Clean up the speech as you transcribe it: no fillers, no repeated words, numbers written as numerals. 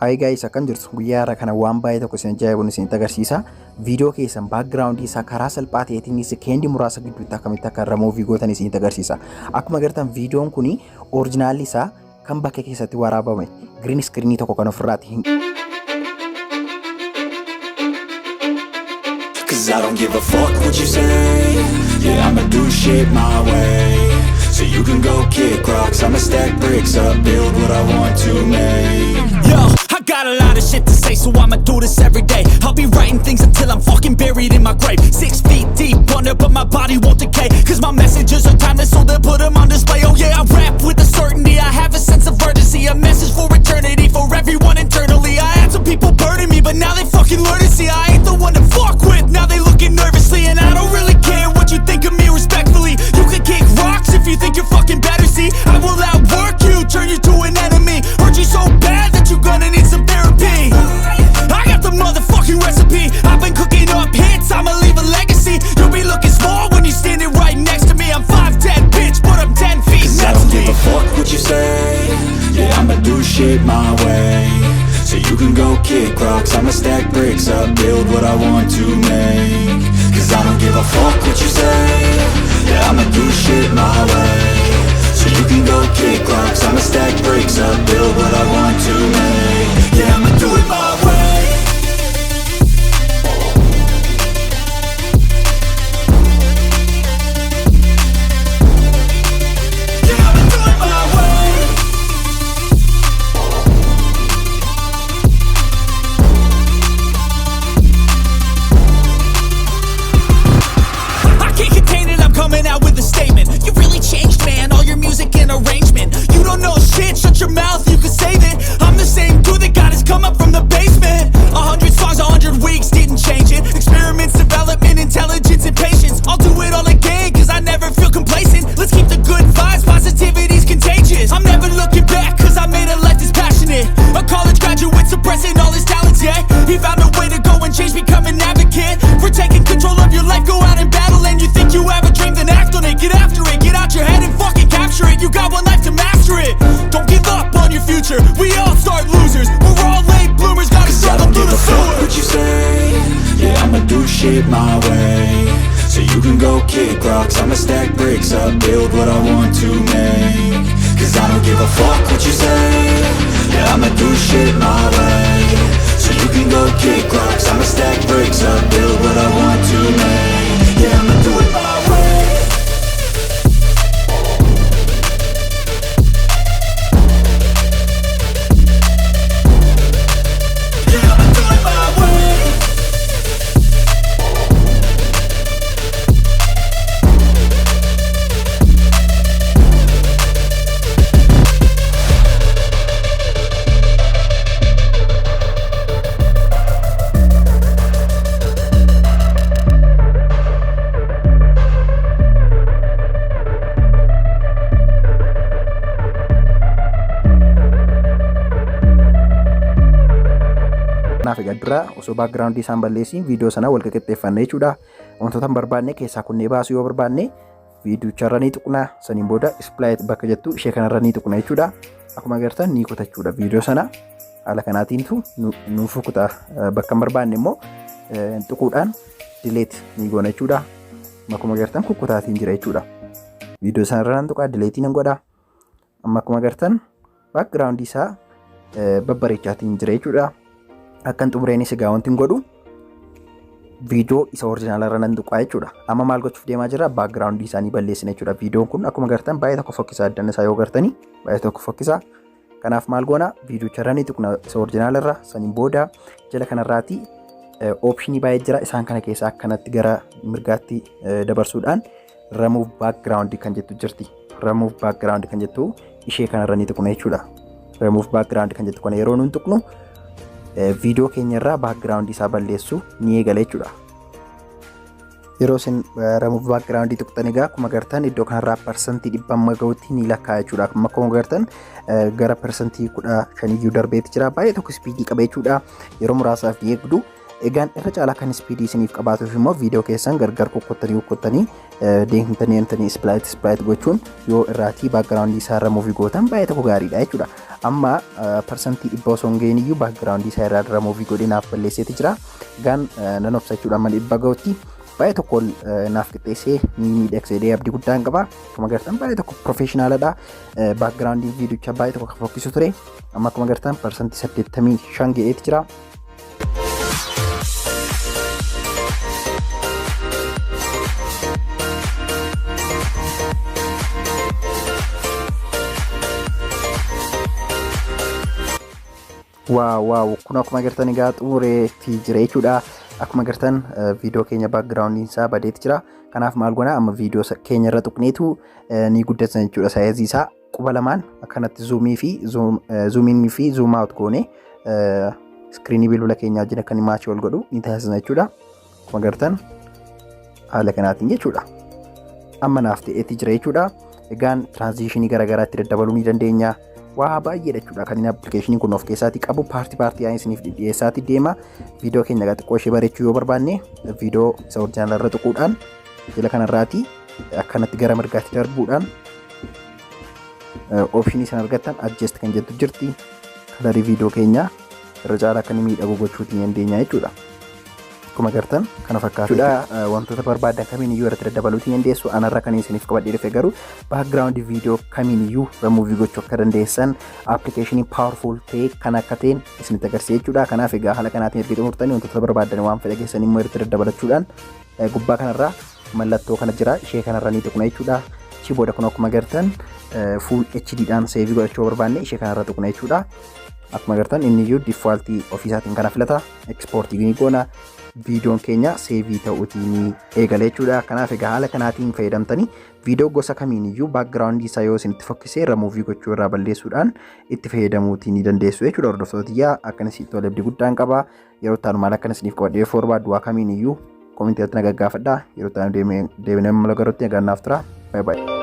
Hi guys, akan jirtu guyyaa irraa kana waan baay'ee tokko isin ajaa'ibuun isin agarsiisa. Viidiyoo keessan background isaa karaa salphaa ta'eetiin sekeendii muraasa gidduutti akkamitti akka remove gootan isin agarsiisa. Akkuma agartan viidiyoon kuni originaalli isaa kan bakka keessatti waraabame green screen tokko kan ofirraati hin Cause I don't give a fuck what you say. Yeah, I'ma do shit my way. So you can go kick rocks, I'ma stack bricks up, build what I want to make. Yo, I got a lot of shit to say, so I'ma do this every day. I'll be writing things until I'm fucking buried in my grave. 6 feet deep under, but my body won't decay. Cause my messages are timeless, so they'll put them on display. Oh yeah, I rap with a certainty, I have a sense of urgency. A message for eternity, for everyone internally. I had some people burning me, but now they fucking learn to see I ain't the one to fuck with, now they looking nervously. And I don't really care what you think of me respectfully. You can kick rocks if you think you're fucking better, see I will outwork you, turn you to an enemy. Hurt you so bad that you're gonna need some therapy. I got the motherfucking recipe, I've been cooking up hits, I'ma leave a legacy. You'll be looking small when you're standing right next to me. I'm 5'10", bitch, but I'm 10 feet next to me. Cause I don't give a fuck what you say. Yeah, I'ma do shit my way. So you can go kick rocks, I'ma stack bricks up, build what I want to make. Cause I don't give a fuck what you say. Yeah, I'ma do shit my way. So you can go kick rocks, I'ma stack bricks up, build what I want to make. Yeah, I'ma do it my way. Coming out with a statement. You really changed, man, all your music and arrangement. You don't know shit, shut your mouth, you can save it. I'm the same dude that got his come up from the basement. 100 songs, 100 weeks, didn't change it. Experiments, development, intelligence, and patience. I'll do it all again, cause I never feel complacent. Let's keep the good vibes, positivity's contagious. I'm never looking back, cause I made a life that's passionate. A college graduate suppressing all his talents, yeah. He found a way to go and change, become an advocate. For taking control of your life, go out and battle. And you think you have a dream, then act on it. Get after it, get out your head and fucking capture it. You got one life to master it. Don't give up on your future, we all start losers. We're all late bloomers, gotta struggle through the sewer. What you say, yeah, I'ma do shit my way. So you can go kick rocks, I'ma stack bricks up, build what I want to make. Cause I don't give a fuck what you say. Yeah, I'ma do shit my way. So you can go kick rocks, I'ma stack bricks up, build what I want to make. Yeah, I'ma do it my way. Naaf egaa dura osoo background isaan balleessin viidiyoo sana wal qixxeeffannee jechuudha. Wantoota barbaanne keessaa kunnee baasuu yoo barbaanne viidiyoocha irra ni tuqna, saniin booda split bakka jettu ishee kanarra ni tuqna jechuudha. Akkuma agartan ni kutachuudha viidiyoo sana. Haala kanaatiintu nuuf kutaa bakka barbaanne immoo tuquudhaan delete ni goona jechuudha. Akkuma agartan kukkutaatiin jira jechuudha. Viidiyoo sana irra nan tuqaa delete nan godha. Amma akkuma agartan background isaa babbareechaatiin jira jechuudha. Akkan xumureenis egaa wanti hin godhu viidiyoo isa oriijinaala irra nan tuqaa jechuudha. Amma maal gochuuf deemaa jira? Background isaanii balleessina jechuudha. Viidiyoon kun akkuma agartan baay'ee tokko fokkisaa, addanna isaa yoo agartanii baay'ee tokko fokkisaa. Kanaaf maal goona? Viidiyoocha irra ni tuqna isa oriijinaala irra, saniin booda jala kanarraati optionii baay'ee jira. Isaan kana keessaa akkanatti gara mirgaatti dabarsuudhaan remove background kan jettu jirti. Remove background kan jettu ishee kanarra ni tuqna jechuudha. Remove background kan jettu kana yeroo nuun tuqnu viidiyoo keenya irraa background isaa balleessuu ni eegala jechuudha. Yeroo isin remove background tuqxan egaa akkuma agartan iddoo kanarraa percentii 100 ga'utti ni lakkaa jechuudha. Akkuma agartan gara percentii 15 darbeetti jira. Baay'ee tokko speedii qaba jechuudha. Yeroo muraasaaf eegdu Egaan irra caalaa kan speedii isiniif qabaatuuf immoo viidiyoo keessan gargar kokkottanii deemtanii splaayit gochuun yoo irraatii baakgiraawundii isaa irra muuvii gootan baay'ee tokko gaariidha jechuudha. Amma parsantii 100 osoo hin gahin iyyuu baakgiraawundii isaa irra muuvii godhee naaf balleesseeti jira. Egaan nan obsa jechuudha amma 100 ga'utti baay'ee tokko naaf qixxeessee miidhagsee abdii guddaan qaba. Akkuma agartan baay'ee tokko profeshinaaladha. Baakgiraawundii viidiyochaa baay'ee tokko kan fokkisu ture. Amma akkuma agartan parsantii 85 ga'eeti jira. Waaw kun akkuma agartan egaa xumureetti jira jechuudha. Akkuma agartan viidiyoo keenya baakgiraawundiin isaa badeetti jira. Kanaaf maal goona amma viidiyoo keenya irra tuqneetu ni guddatan jechuudha. Saayizii isaa quba lamaan akkanatti zuumii fi zuum aawut goone iskiriinii bilbila keenyaa wajjin akka inni maachii wal godhu ni taasisna jechuudha. Akkuma agartan haala kanaatiin jechuudha. Amma naaf ta'eetti jira jechuudha. Egaan tiraanziishinii garaagaraa itti daddabaluu ni dandeenya. Waa baay'eedha jechuudha kan inni appilikeeshiniin kun of keessaatii qabu paartii isiniif dhiyeessaati deema. Viidiyoo keenya xiqqoo ishee bareechuu yoo barbaanne viidiyoo isa oriijinaal irra tuquudhaan jala kanarraatii akkanatti gara mirgaatti darbuudhaan oopshinii sana argattan adjust kan jettu jirti. Kalarii viidiyoo keenya irra caalaa akka inni miidhagu gochuutiin dandeenya jechuudha. Akkuma agartan kana fakkaatudha. Wantoota barbaadan kamiin iyyuu irratti daddabaluutiin dandeessu. Anarra kan isiniif qabadhee dhufe garuu baakgiraawundi viidiyoo kamiin iyyuu remuuvii gochuu akka dandeessan appilikeeshinii paawurfuul ta'e kan akka ta'een isinitti agarsiisa jechuudha. Kanaaf egaa haala kanaatiin erga xumurtanii wantoota barbaadan waan fedha keessan immoo irratti daddabalachuudhaan gubbaa kanarraa mallattoo kana jira ishee kanarra ni tuqna jechuudha. Achii booda kun akkuma agartan fuul HD'dhaan seevii godhachuu barbaanne ishee kanarra tuqna jechuudha. Akkuma agartan inni iyyuu diifaaltii ofiisaatiin kana filata ekspoortii ni goona. Viidiyoon keenya seevii ta'uutiin eegale jechuudha. Kanaaf egaa haala kanaatiin fayyadamtanii viidiyoo gosa kamiin iyyuu baakgiraawundii isaa yoo isinitti fokkisee remuuvii gochuu irraa balleessuudhaan itti fayyadamuutii ni dandeessu jechuudha. Hordoftootiyyaa akkanis itti abdii guddaan qaba. Yeroo itti aanu maal akkanis isiniif qabadhee barbaadu waa kamiin iyyuu koomentiiratti na gaggaafadhaa. Yeroo itti aanu deebinee mala garuutti nagaan naaf tura. Bye bye.